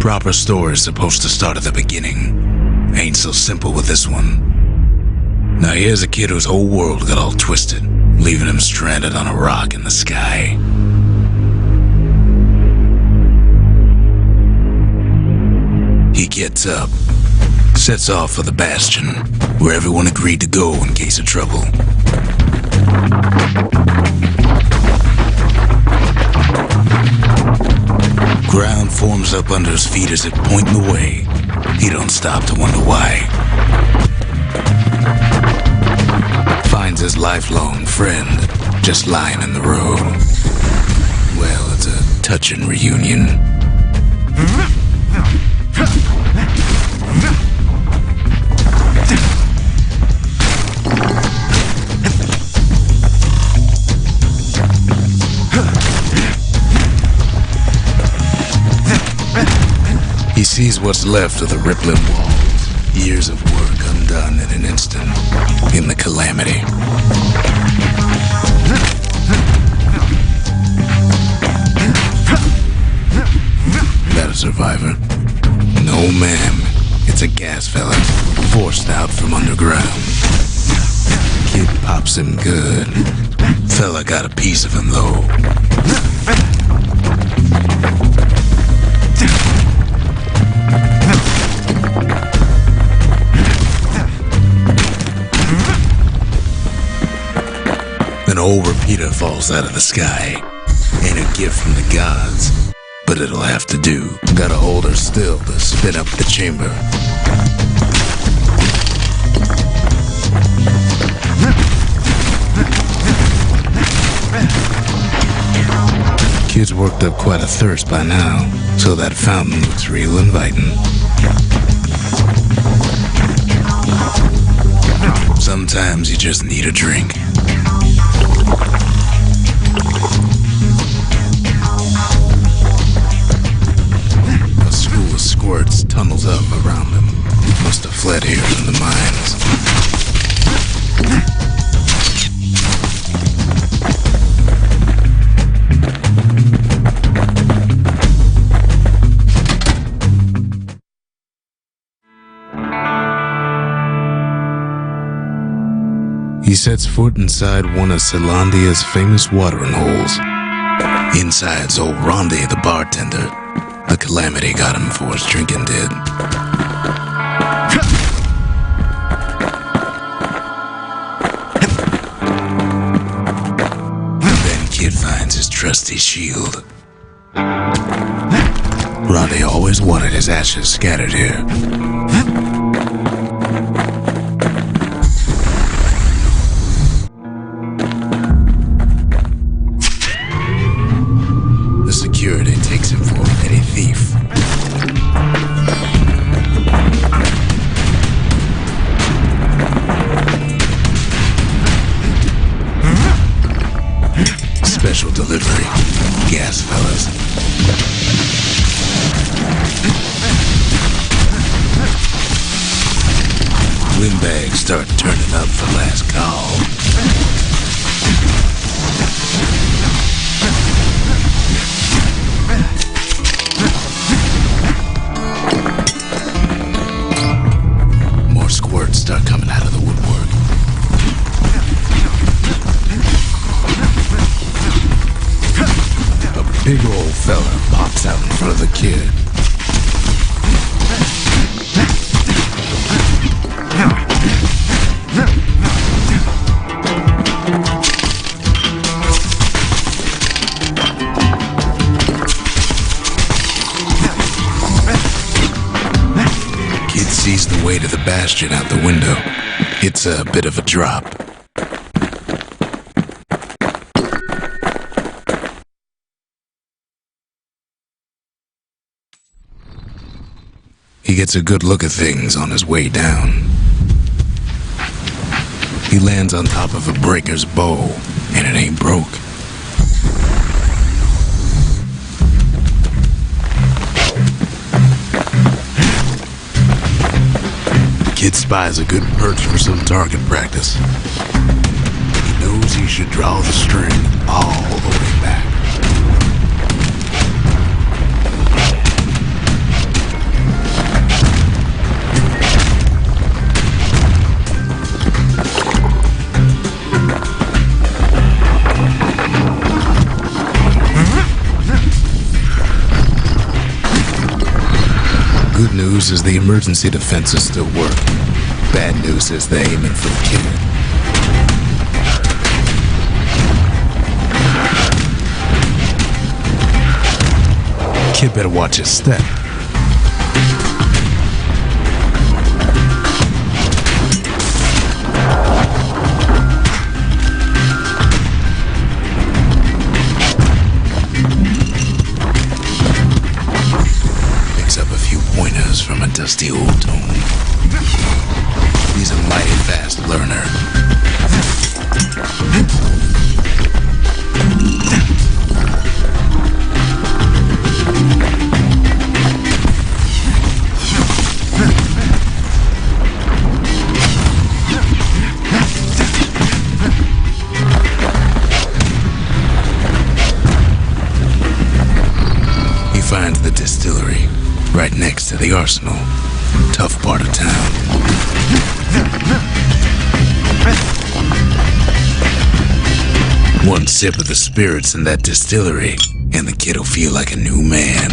Proper story is supposed to start at the beginning. Ain't so simple with this one. Now here's a kid whose whole world got all twisted, leaving him stranded on a rock in the sky. He gets up, sets off for the Bastion, where everyone agreed to go in case of trouble. Ground forms up under his feet as it pointing the way. He don't stop to wonder why. Finds his lifelong friend just lying in the road. Well, it's a touching reunion. He sees what's left of the rippling walls, years of work undone in an instant, in the calamity. That a survivor? No, ma'am. It's a gas fella, forced out from underground. Kid pops him good. Fella got a piece of him, though. An old repeater falls out of the sky. Ain't a gift from the gods, but it'll have to do. Gotta hold her still to spin up the chamber. Kid's worked up quite a thirst by now, so that fountain looks real inviting. Sometimes you just need a drink. A school of squirts tunnels up around him. Must have fled here from the mines. He sets foot inside one of Zealandia's famous watering holes. Inside's old Rondi, the bartender. A calamity got him before his drinking did. And then Kid finds his trusty shield. Rondi always wanted his ashes scattered here. Security takes him for a petty thief. Special delivery, gas fellas. Windbags start turning up for last call. Squirts start coming out of the woodwork. A big old fella pops out in front of the kid. Sees the way to the Bastion out the window. It's a bit of a drop. He gets a good look at things on his way down. He lands on top of a breaker's bow, and it ain't broke. Kid spies a good perch for some target practice. He knows he should draw the string all the way back. news is the emergency defenses still work. Bad news is they're aiming for the kid. Kid better watch his step. From a dusty old tome. He's a mighty fast learner. He finds the distillery right next to the arsenal. Tough part of town. One sip of the spirits in that distillery, and the kid'll feel like a new man.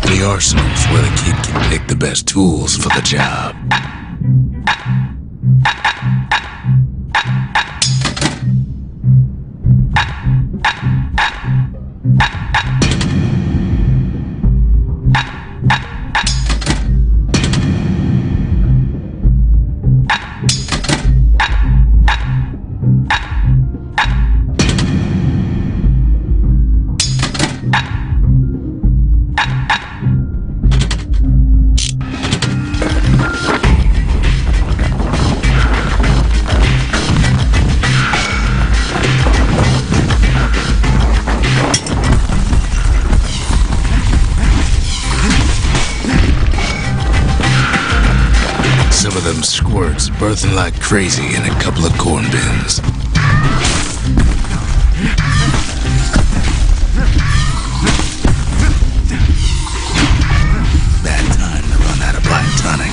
The arsenal's where the kid can pick the best tools for the job. Them squirts birthing like crazy in a couple of corn bins. Bad time to run out of black tonic.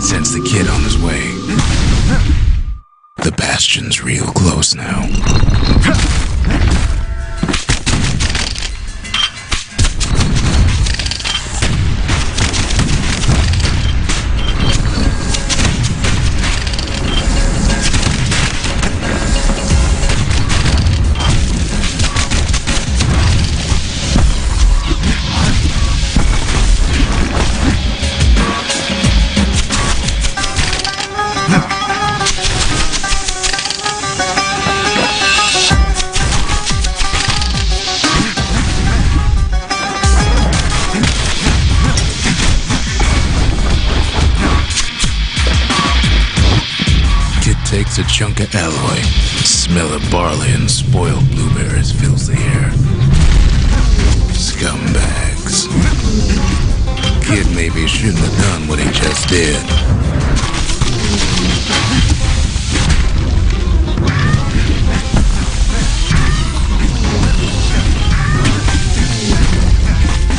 Sends the kid on his way. The Bastion's real close now. Takes a chunk of alloy. Smell of barley and spoiled blueberries fills the air. Scumbags. Kid maybe shouldn't have done what he just did.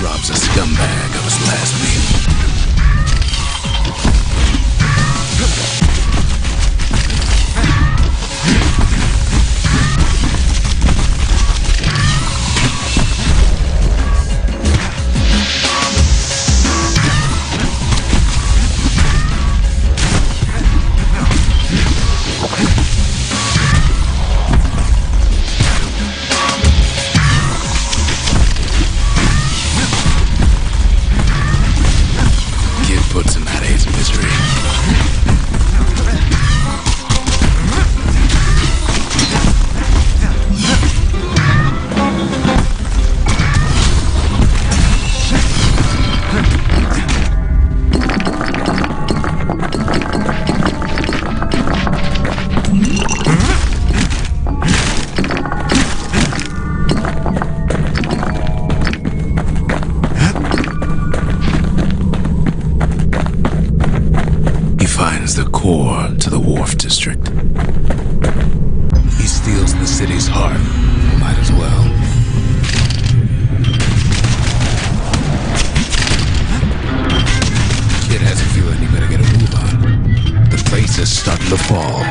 Robs a scumbag of his last meal. Wharf District. He steals the city's heart. Might as well. Kid has a feeling he better get a move on. The place is starting to fall.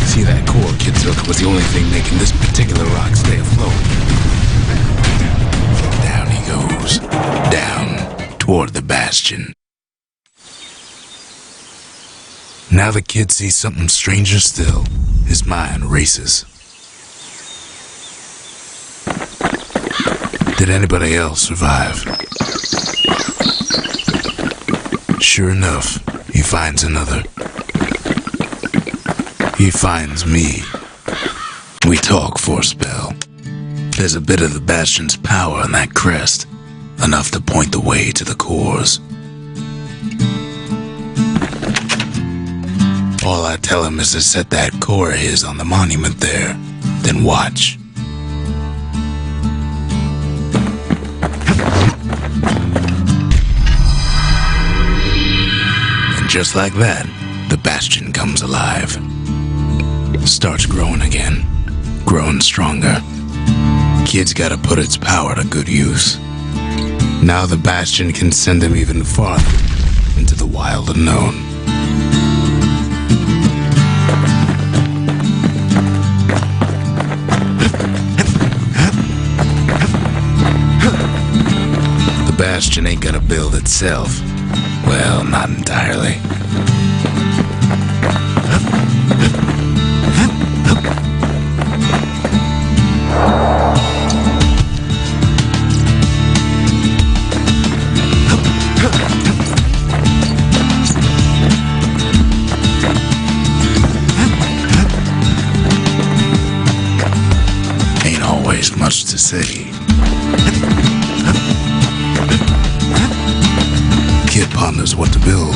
See, that core Kid took was the only thing making this particular rock stay afloat. Down he goes. Down toward the Bastion. Now the Kid sees something stranger still. His mind races. Did anybody else survive? Sure enough, he finds another. He finds me. We talk for a spell. There's a bit of the Bastion's power in that crest, enough to point the way to the cores. All I tell him is to set that core of his on the monument there, then watch. And just like that, the Bastion comes alive. Starts growing again, growing stronger. Kid's gotta put its power to good use. Now the Bastion can send him even farther into the wild unknown. The Bastion ain't gonna build itself. Well, not entirely. Much to say. Kid ponders what to build.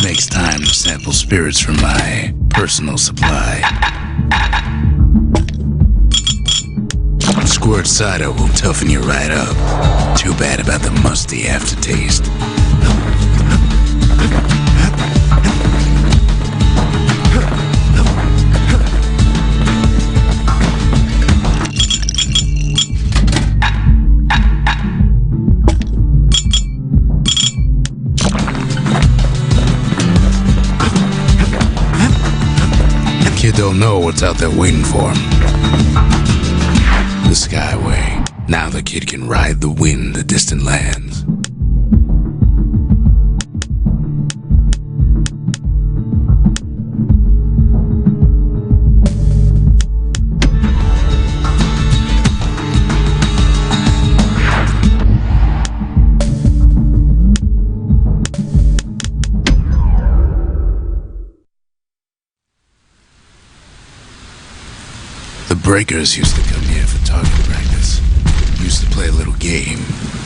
Makes time to sample spirits from my personal supply. Squirt cider will toughen you right up. Too bad about the musty aftertaste. Kid don't know what's out there waiting for him. The Skyway. Now the Kid can ride the wind to distant lands. Breakers used to come here for target practice. Used to play a little game.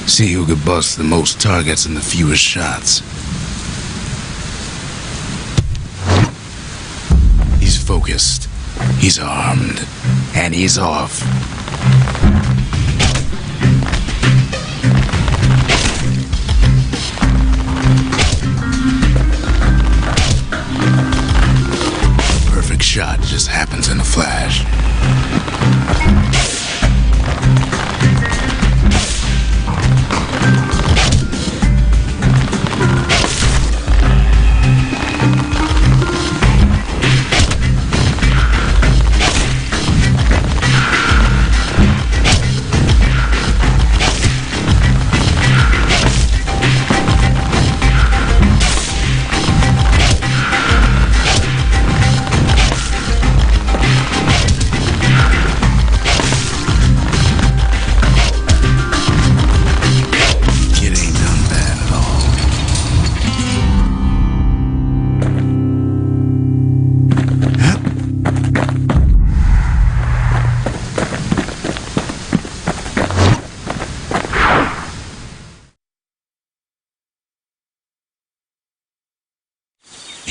See who could bust the most targets in the fewest shots. He's focused. He's armed. And he's off. A perfect shot just happens in a flash.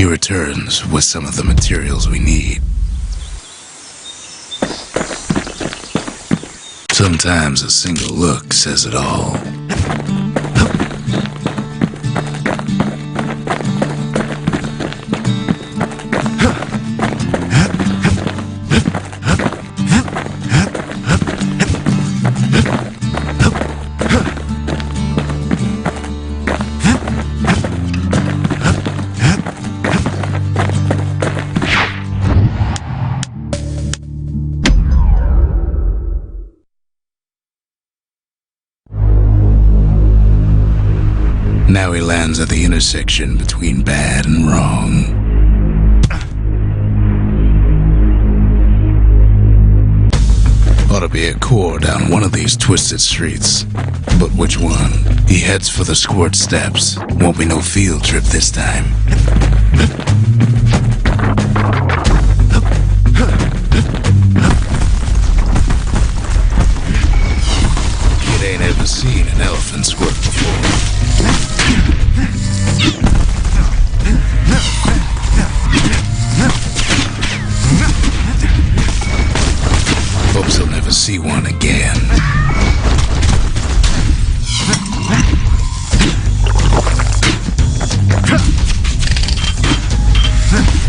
He returns with some of the materials we need. Sometimes a single look says it all. Now he lands at the intersection between bad and wrong. Ought to be a core down one of these twisted streets. But which one? He heads for the squirt steps. Won't be no field trip this time. Kid ain't ever seen an elephant squirt before. Hopes he'll never see one again.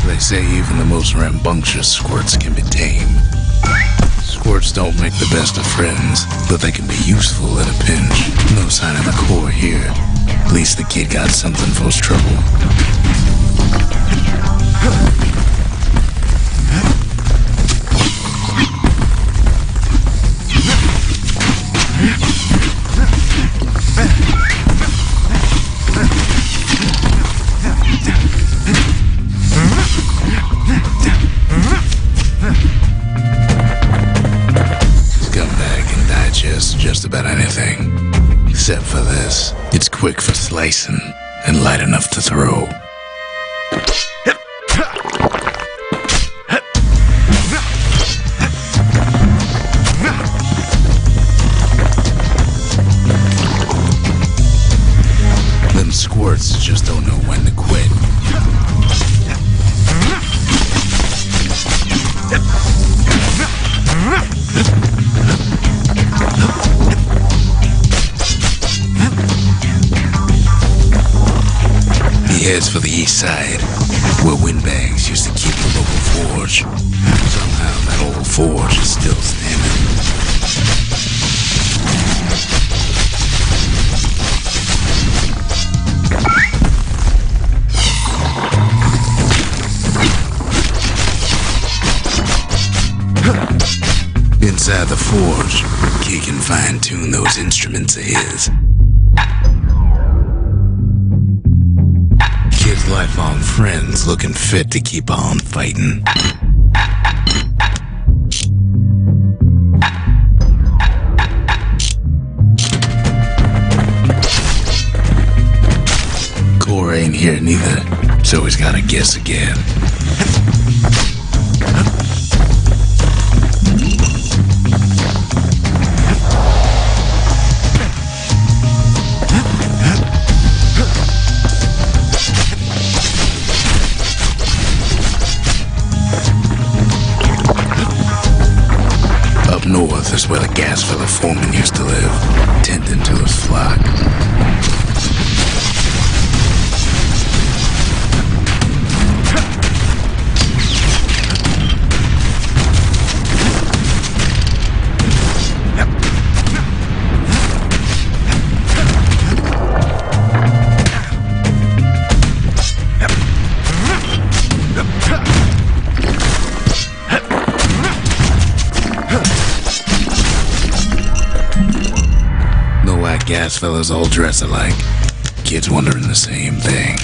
They say even the most rambunctious squirts can be tamed. Squirts don't make the best of friends, but they can be useful in a pinch. No sign of the core here. At least the kid got something for his trouble. Scumbag can digest just about anything. Except for this. It's quick for slicing and light enough to throw. Them squirts just don't know when to quit. He heads for the east side, where windbags used to keep the local forge. Somehow that old forge is still standing. Inside the forge, he can fine-tune those instruments of his. Kid's lifelong friends looking fit to keep on fighting. Core ain't here neither, so he's gotta guess again. North is where the gas fella foreman used to live, tending to his flock. Gas fellas all dress alike. Kids wondering the same thing.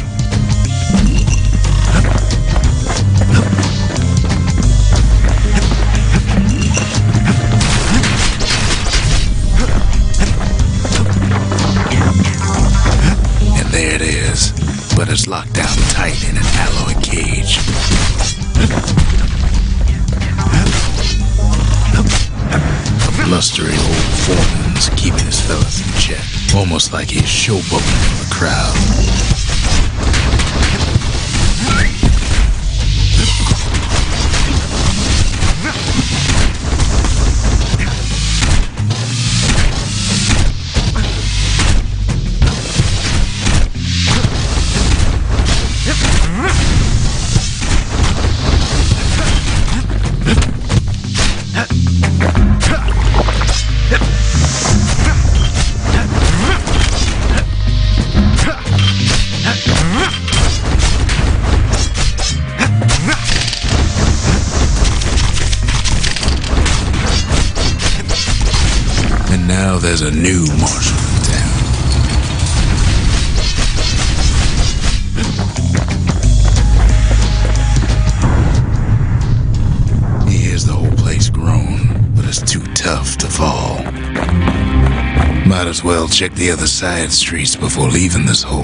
And there it is, but it's locked down tight in an alloy cage. Blustery old foreman's keeping his fellas in check, almost like he's showboating for the crowd. there's a new marshal in town. He hears the whole place groan, but it's too tough to fall. Might as well check the other side streets before leaving this hole.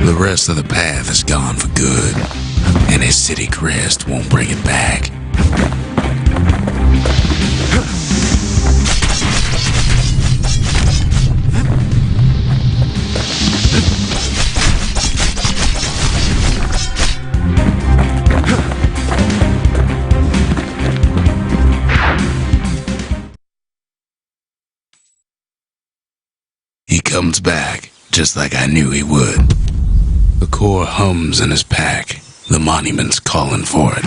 The rest of the path is gone for good, and his city crest won't bring it back. He comes back, just like I knew he would. The core hums in his pack. The monument's calling for it.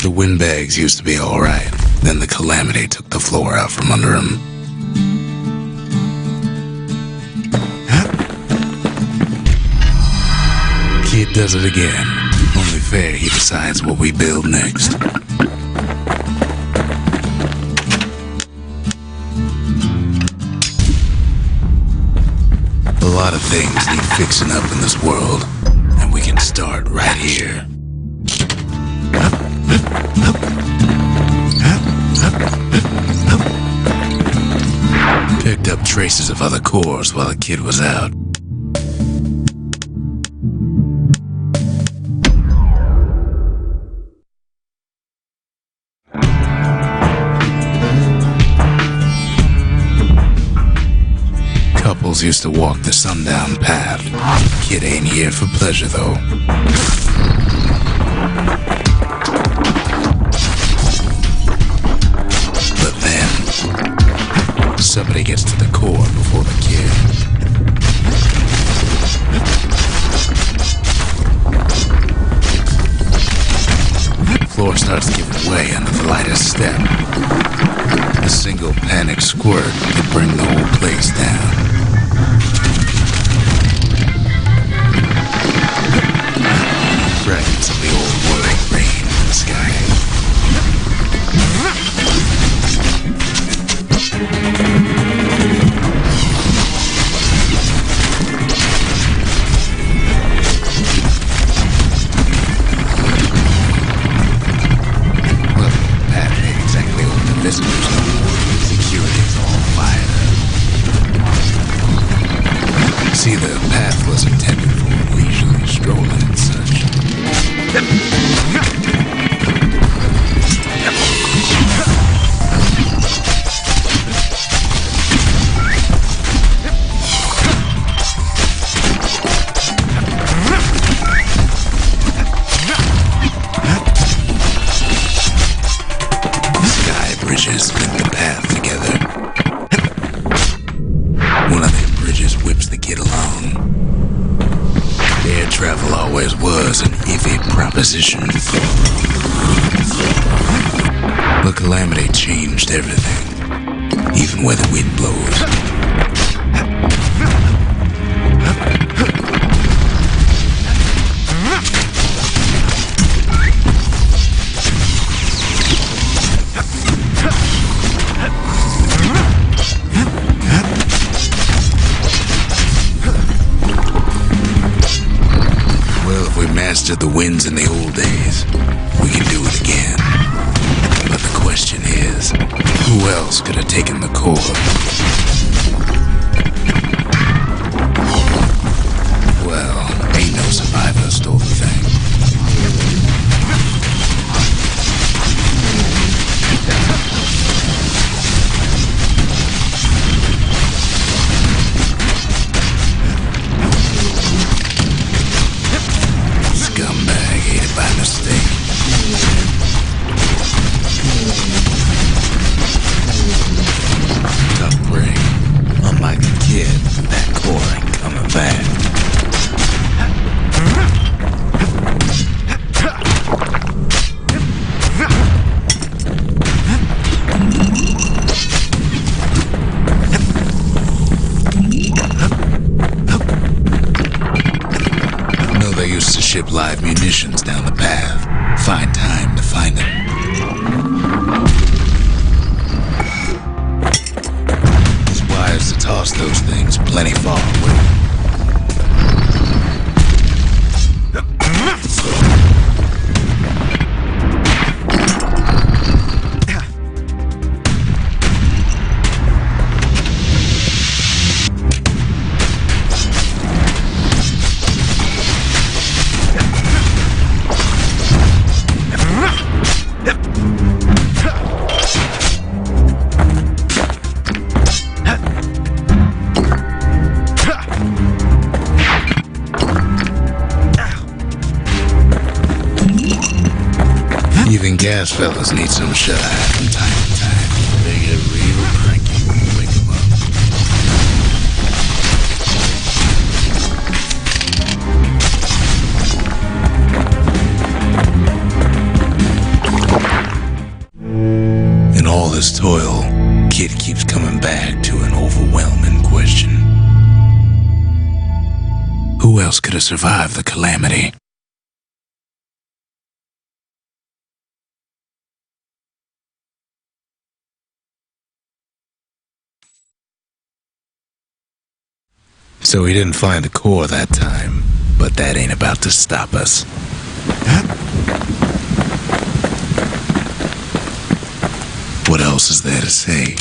The windbags used to be alright. Then the calamity took the floor out from under him. Kid does it again. Only fair he decides what we build next. A lot of things need fixing up in this world, and we can start right here. Picked up traces of other cores while the kid was out. Couples used to walk the sundown path. Kid ain't here for pleasure, though. But then, somebody gets to the core before the kid. The floor starts giving way under the lightest step. A single panic squirt could bring the whole place down. Fragments of the old world rain in the sky. Well, that ain't exactly what the visitors know. Security's all fired up. See, the path was intended for leisurely strolling and such. Sky bridges link the path together. One of the bridges whips the kid along. Air travel always was an iffy proposition. The calamity changed everything, even where the wind blows. Mastered the winds in the old days, we can do it again. But the question is, who else could have taken the core? Well, ain't no survivor stole the thing. Scumbag ate it by mistake. Tough break. live munitions down the path. Find time to find them. There's wires to toss those things plenty far away. Even gas fellas need some shut-eye from time to time. They get real cranky when you wake them up. In all this toil, Kid keeps coming back to an overwhelming question. Who else could have survived the calamity? So he didn't find the core that time, but that ain't about to stop us. What else is there to say?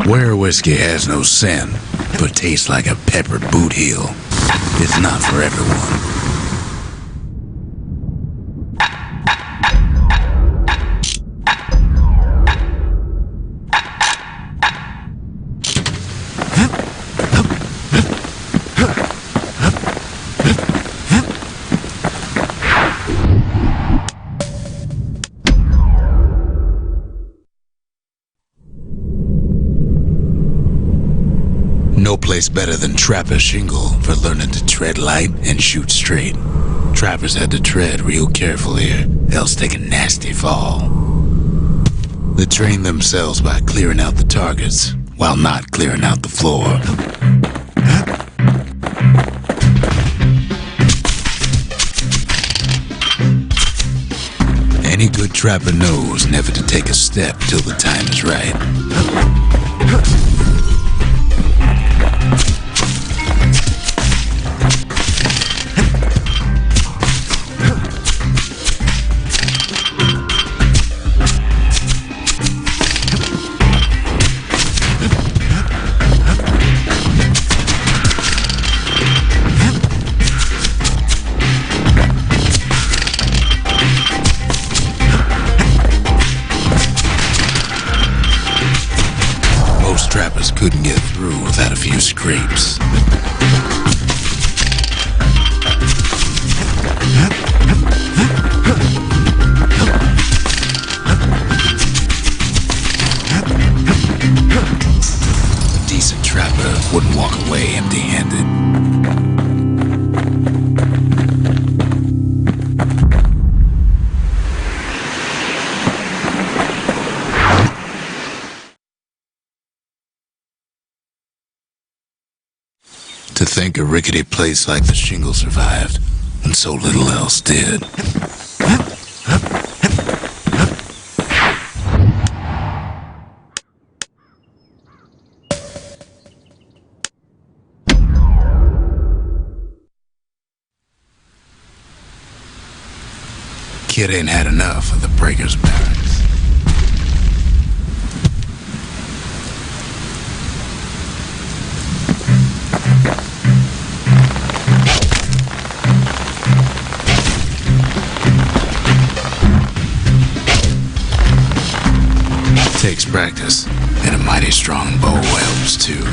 Where whiskey has no scent, but tastes like a peppered boot heel, it's not for everyone. No place better than Trapper's Shingle for learning to tread light and shoot straight. Trappers had to tread real careful here, else take a nasty fall. They train themselves by clearing out the targets, while not clearing out the floor. Any good trapper knows never to take a step till the time is right. Trappers couldn't get through without a few scrapes. A decent trapper wouldn't walk away empty-handed. To think a rickety place like the Shingle survived, when so little else did. Kid ain't had enough of the Breakers barracks. Takes practice, and a mighty strong bow helps too.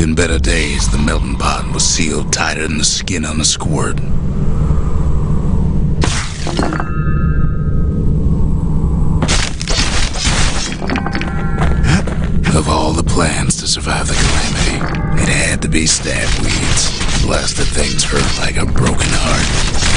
In better days, the melting pot was sealed tighter than the skin on a squirt. Of all the plans to survive the calamity, it had to be stab weeds. Blasted things hurt like a broken heart.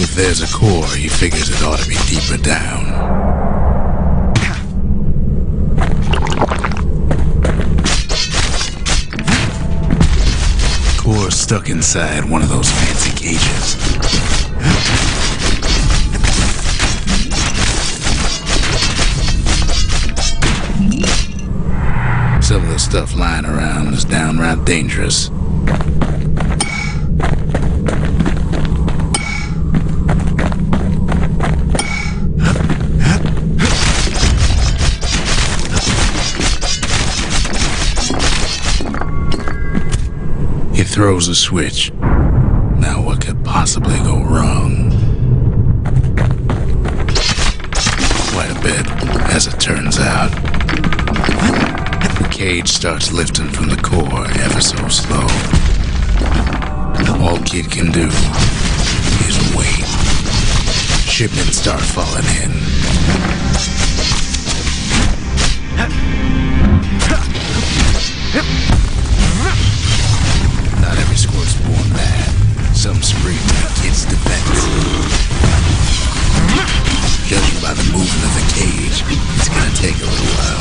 If there's a core, he figures it ought to be deeper down. Core stuck inside one of those fancy cages. Some of the stuff lying around is downright dangerous. He throws a switch. Now what could possibly go wrong? Quite a bit, as it turns out. The cage starts lifting from the core ever so slow. All Kid can do is wait. Shipments start falling in. Not every squirt's born bad. Some spring to the kid's defense. Judging by the movement of the cage, it's gonna take a little while.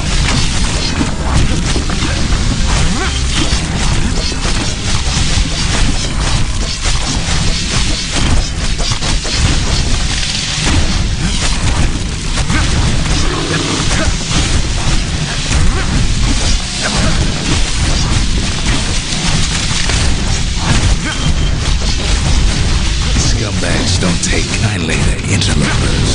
Scumbags don't take kindly to interlopers.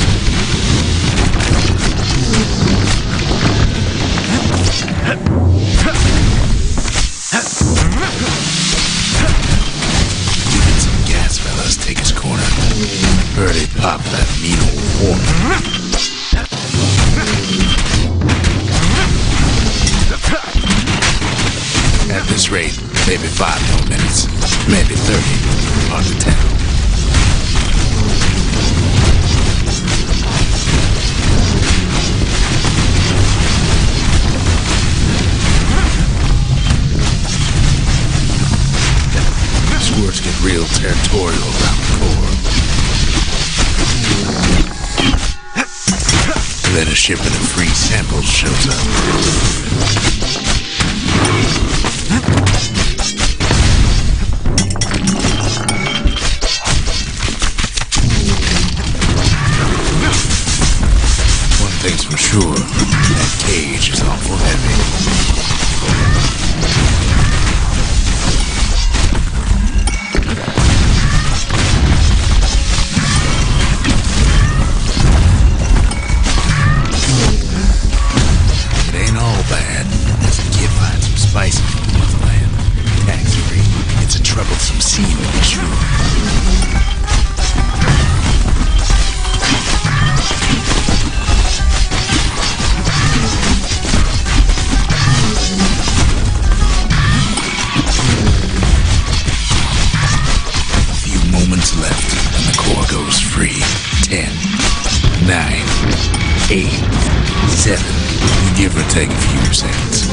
Even some gas fellas take his corner. Heard he popped that mean old horn. At this rate, maybe 5 more minutes, maybe 30, hard to tell. Squirts get real territorial around the core. Then a shipment of free samples shows up. One thing's for sure, that cage is awful heavy. Spicy from Motherland. Tax-free. It's a troublesome scene to be sure. A few moments left and the core goes free. 10, 9, 8, 7. Give or take a few seconds.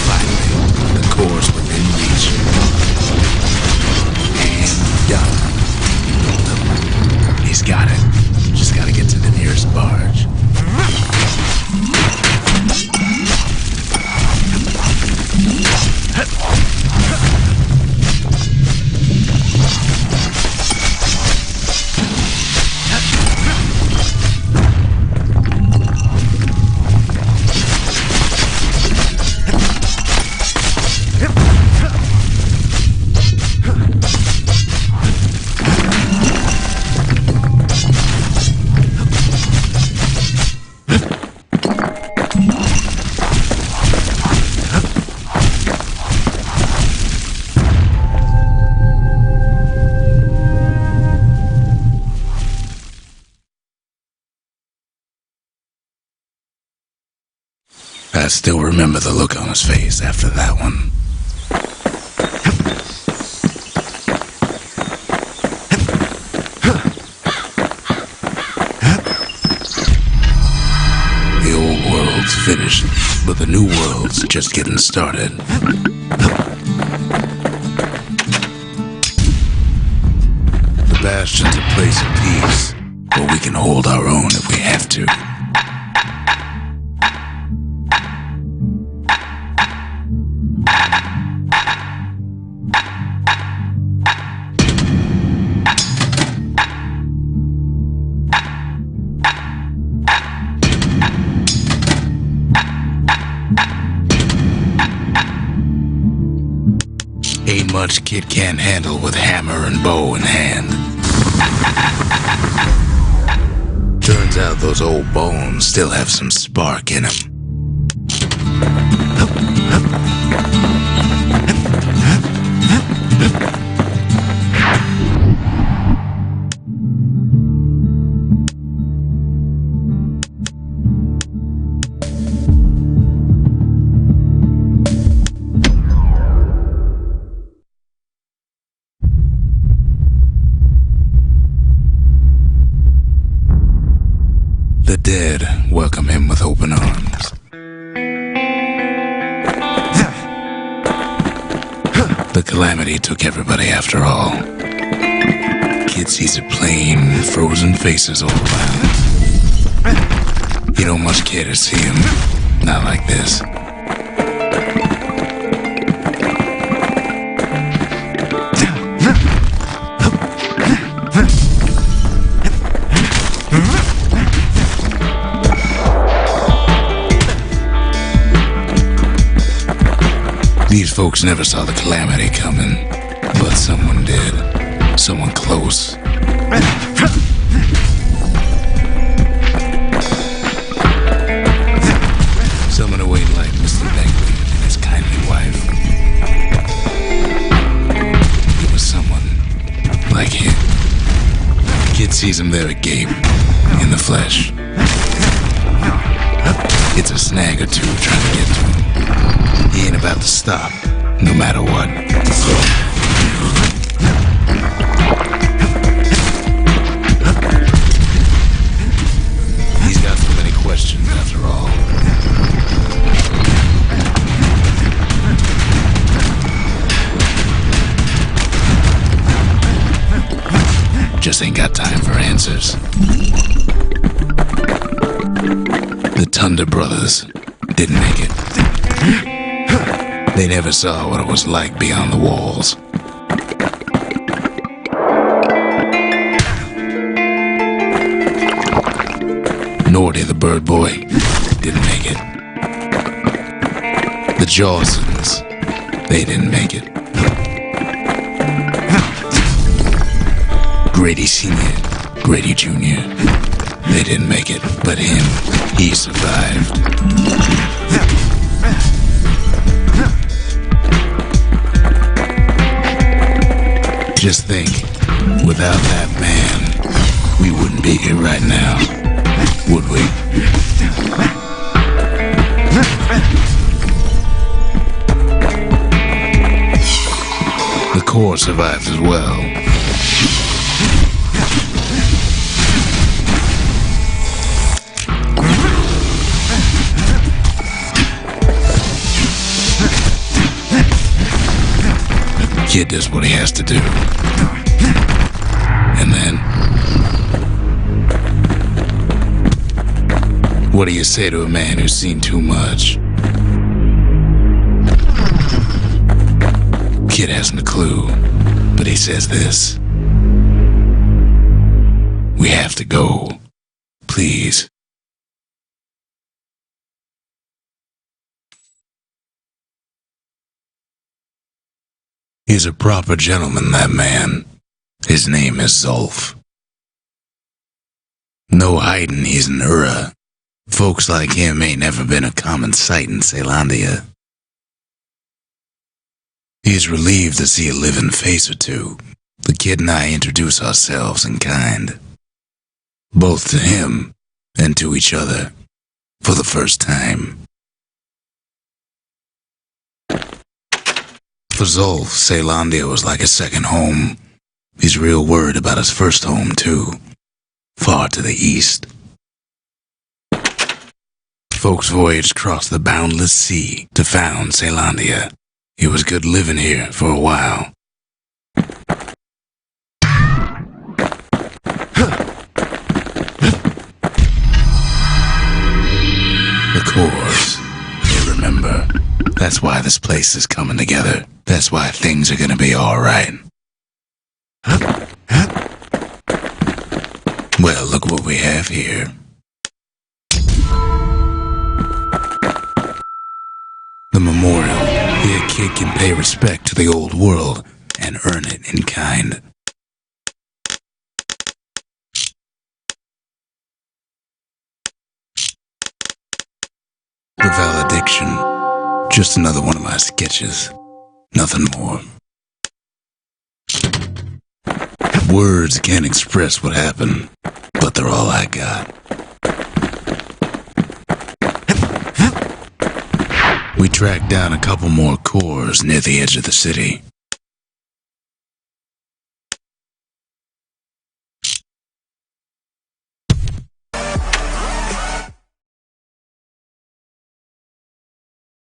Finally, the core's within reach. And done. He's got it. Just gotta get to the nearest barge. still remember the look on his face after that one. The old world's finished, but the new world's just getting started. The Bastion's a place of peace, but we can hold our own if we have to. Ain't much kid can't handle with hammer and bow in hand. Turns out those old bones still have some spark in them. The dead welcome him with open arms. The calamity took everybody after all. Kid sees it plain, frozen faces all around. You don't much care to see him, not like this. These folks never saw the calamity coming, but someone did. Someone close. Someone who ain't like Mr. Bentley and his kindly wife. It was someone like him. Kid sees him there agape, in the flesh. It's a snag or two trying to get to him. He ain't about to stop, no matter what. He's got so many questions after all. Just ain't got time for answers. The Thunder brothers didn't make it. They never saw what it was like beyond the walls. Nor did the Bird Boy. Didn't make it. The Jawsons. They didn't make it. Grady Sr., Grady Jr. They didn't make it, but him, he survived. Just think, without that man, we wouldn't be here right now, would we? The core survives as well. Kid does what he has to do. And then, what do you say to a man who's seen too much? Kid hasn't a clue, but he says this. We have to go. Please. He's a proper gentleman, that man. His name is Zulf. No hiding he's an Ura. Folks like him ain't never been a common sight in Ceylondia. He's relieved to see a living face or two. The kid and I introduce ourselves in kind. Both to him and to each other, for the first time. For Zolf, Caelondia was like a second home. He's real worried about his first home, too. Far to the east. Folks voyaged across the boundless sea to found Caelondia. It was good living here for a while. The cores. You remember. That's why this place is coming together. That's why things are gonna be alright. Well, look what we have here. The memorial. Here a kid can pay respect to the old world and earn it in kind. The valediction. Just another one of my sketches. Nothing more. Words can't express what happened, but they're all I got. We tracked down a couple more cores near the edge of the city.